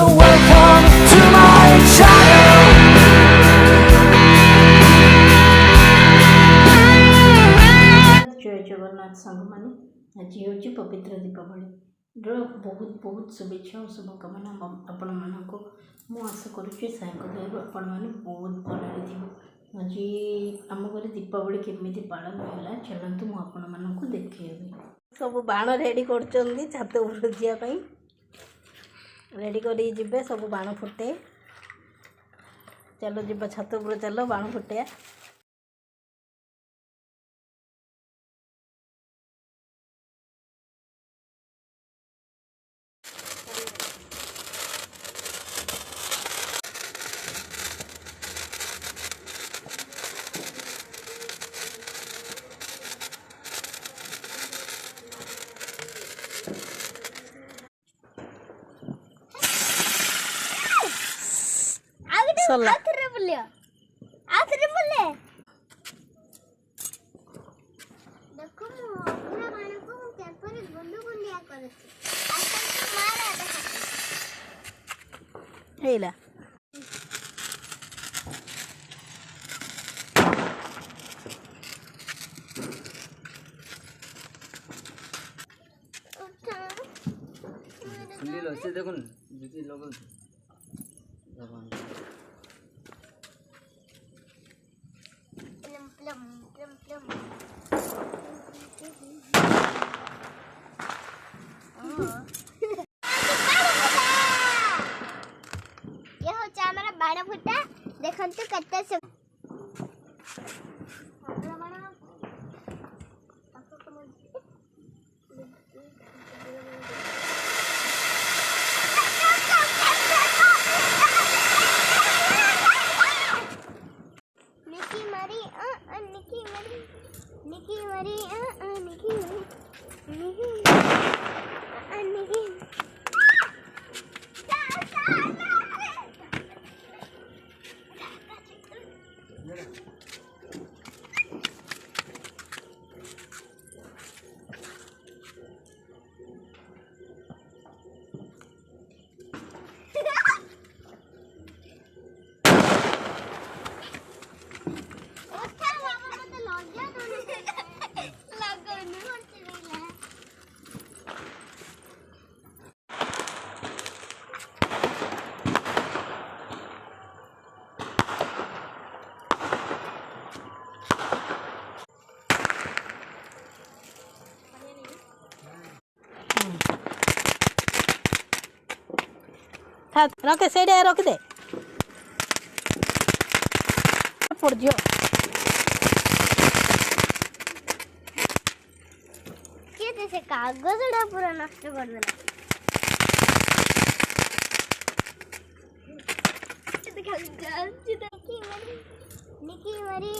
So welcome to my channel. जय जगन्नाथ सांग मैंने आज हूँ पवित्र दीपावली बहुत बहुत शुभेच्छा और शुभकामना आपण मानक मु आशा करुच्ची साइक आपण मैंने बहुत भलि थी आज आम घर दीपावली केमी पालन है चलतु मुझे मानक देखी सब बाण रेडी कर छात उपर जावाई रेडी कर सब बाण फुटे चलो जी छात उपर चलो बाण फुटे आखिर बोले देखो अपना गाना को कैपर गुल्लू गुल्लिया करे आजकल तो मारा देखो हेला सुन लो से देखो जुती लोग प्लम प्लम प्लम ये हो हमारा बाण फुटा देखंतु कत्ते से Nikki Marie, Nikki रखे से रखदे पड़ जो से कागज पूरा नष्ट कर देला निकी मरी